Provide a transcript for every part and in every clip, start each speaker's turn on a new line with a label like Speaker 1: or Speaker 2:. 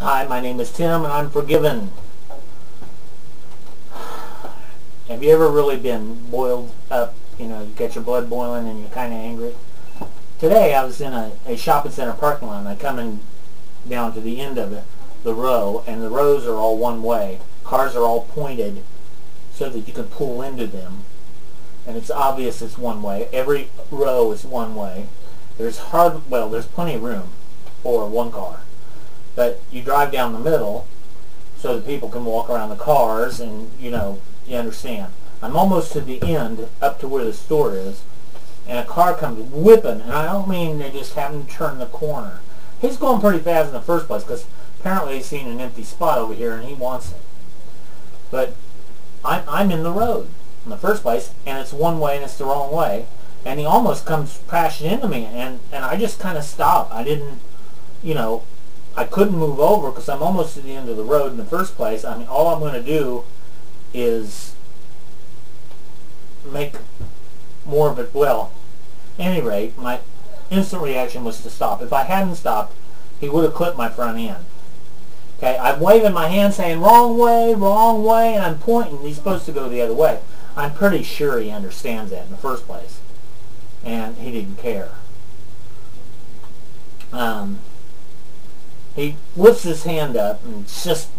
Speaker 1: Hi, my name is Tim, and I'm forgiven. Have you ever really been boiled up, you get your blood boiling and you're kind of angry? Today I was in a shopping center parking lot, and I'm coming down to the end of it, the row, and the rows are all one way. Cars are all pointed so that you can pull into them. And it's obvious it's one way. Every row is one way. There's plenty of room for one car. But you drive down the middle so that people can walk around the cars, and you understand. I'm almost to the end, up to where the store is, and a car comes whipping, and I don't mean they just happen to turn the corner. He's going pretty fast in the first place because apparently he's seen an empty spot over here and he wants it. But I'm in the road in the first place, and it's one way and it's the wrong way, and he almost comes crashing into me, and I just kind of stopped. I didn't, I couldn't move over because I'm almost to the end of the road in the first place. I mean, all I'm going to do is make more of it. Well, at any rate, my instant reaction was to stop. If I hadn't stopped, he would have clipped my front end. Okay, I'm waving my hand saying, wrong way, and I'm pointing. He's supposed to go the other way. I'm pretty sure he understands that in the first place. And he didn't care. He lifts his hand up and just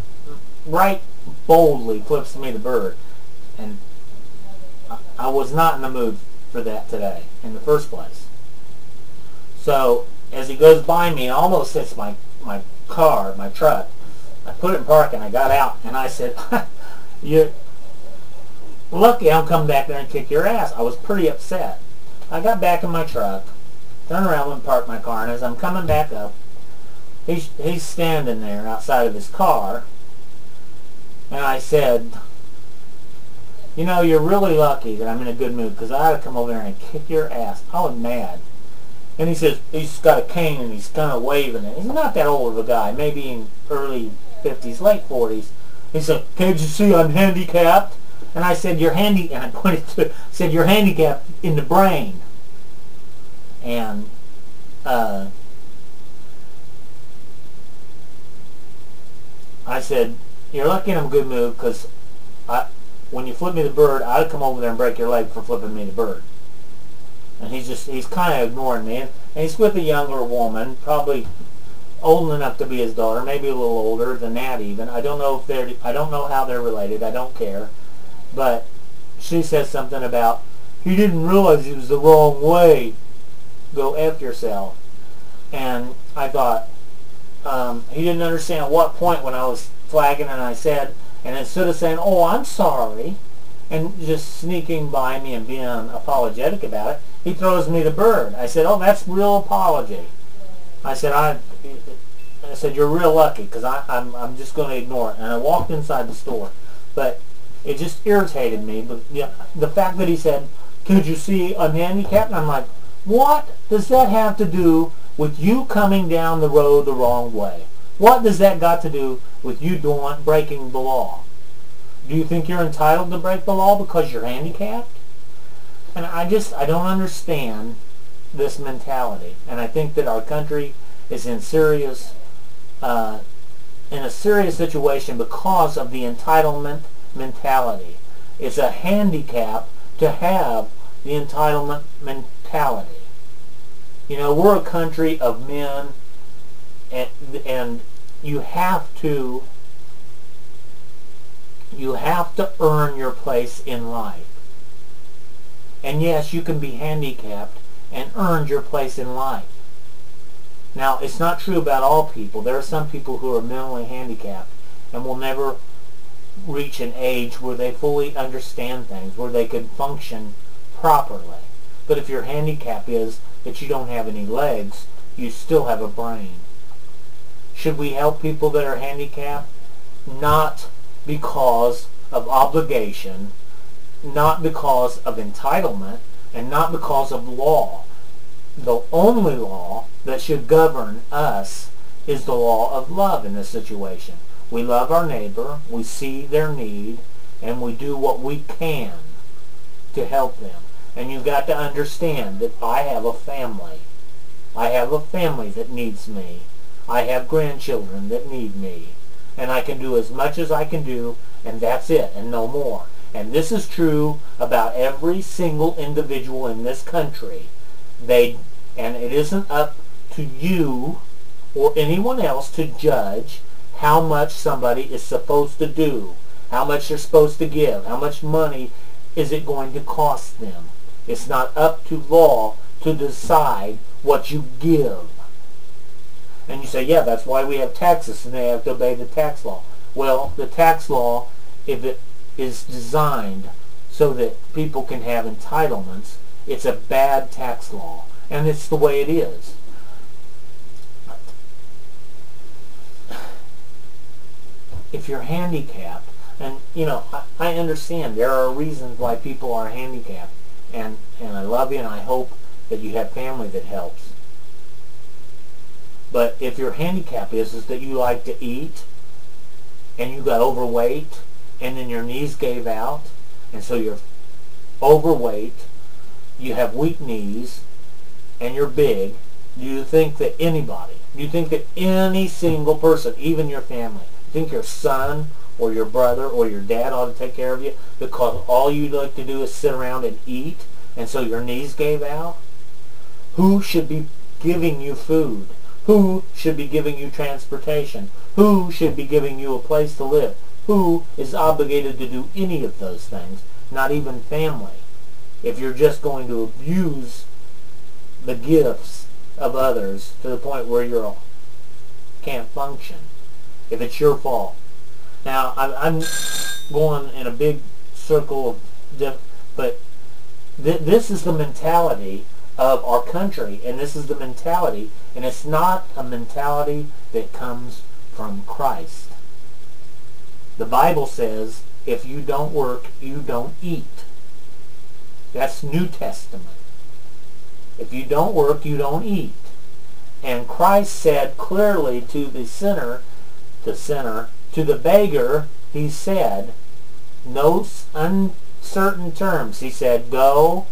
Speaker 1: right boldly flips me the bird. And I was not in the mood for that today in the first place. So as he goes by me, it almost hits my car, my truck. I put it in park and I got out and I said, you're lucky I'm coming back there and kick your ass. I was pretty upset. I got back in my truck, turned around and parked my car, and as I'm coming back up, he's standing there outside of his car, and I said, you're really lucky that I'm in a good mood because I ought to come over there and kick your ass. I was mad. And he says, he's got a cane and he's kind of waving it. He's not that old of a guy, maybe in early 50s, late 40s. He said, can't you see I'm handicapped? And I said, and I pointed to it, said, you're handicapped in the brain. And I said, you're lucky I'm in a good mood because when you flip me the bird, I'd come over there and break your leg for flipping me the bird. And he's kind of ignoring me. And he's with a younger woman, probably old enough to be his daughter, maybe a little older than that even. I don't know how they're related. I don't care. But she says something about, he didn't realize it was the wrong way. Go F yourself. And I thought, he didn't understand at what point when I was flagging, and I said, and instead of saying, oh, I'm sorry, and just sneaking by me and being apologetic about it, he throws me the bird. I said, oh, that's real apology. I said, you're real lucky because I'm just going to ignore it. And I walked inside the store. But it just irritated me. But the fact that he said, could you see I'm handicapped? And I'm like, what does that have to do with you coming down the road the wrong way? What does that got to do with you breaking the law? Do you think you're entitled to break the law because you're handicapped? And I don't understand this mentality. And I think that our country is in a serious situation because of the entitlement mentality. It's a handicap to have the entitlement mentality. We're a country of men, and you have to earn your place in life. And yes, you can be handicapped and earn your place in life. Now, it's not true about all people. There are some people who are mentally handicapped and will never reach an age where they fully understand things, where they can function properly. But if your handicap is that you don't have any legs, you still have a brain. Should we help people that are handicapped? Not because of obligation, not because of entitlement, and not because of law. The only law that should govern us is the law of love in this situation. We love our neighbor, we see their need, and we do what we can to help them. And you've got to understand that I have a family. I have a family that needs me. I have grandchildren that need me. And I can do as much as I can do, and that's it, and no more. And this is true about every single individual in this country. And it isn't up to you or anyone else to judge how much somebody is supposed to do, how much they're supposed to give, how much money is it going to cost them. It's not up to law to decide what you give. And you say, yeah, that's why we have taxes and they have to obey the tax law. Well, the tax law, if it is designed so that people can have entitlements, it's a bad tax law. And it's the way it is. If you're handicapped, and I understand there are reasons why people are handicapped, and I love you and I hope that you have family that helps. But if your handicap is that you like to eat, and you got overweight, and then your knees gave out, and so you're overweight, you have weak knees, and you're big, do you think that any single person, even your family, you think your son or your brother or your dad ought to take care of you because all you like to do is sit around and eat, and so your knees gave out? Who should be giving you food? Who should be giving you transportation? Who should be giving you a place to live? Who is obligated to do any of those things? Not even family. If you're just going to abuse the gifts of others to the point where you can't function, if it's your fault. Now, I'm going in a big circle of but this is the mentality of our country, and this is the mentality, and it's not a mentality that comes from Christ. The Bible says, if you don't work, you don't eat. That's New Testament. If you don't work, you don't eat. And Christ said clearly to the sinner, to the beggar, he said, no uncertain terms, he said, go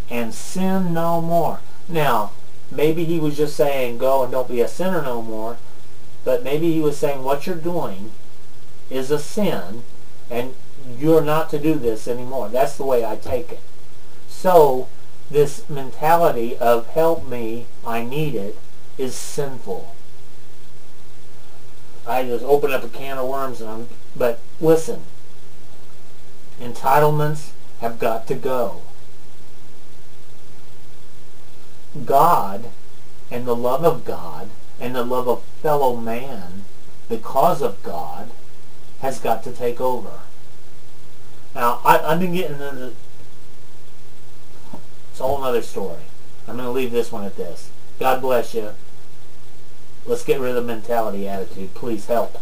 Speaker 1: and sin no more. Now, maybe he was just saying, go and don't be a sinner no more, but maybe he was saying what you're doing is a sin, and you're not to do this anymore. That's the way I take it. So, this mentality of help me, I need it, is sinful. I just open up a can of worms, but listen, entitlements have got to go. God and the love of God and the love of fellow man because of God has got to take over. Now, I've been getting into it's a whole other story. I'm going to leave this one at this. God bless you. Let's get rid of the mentality attitude. Please help.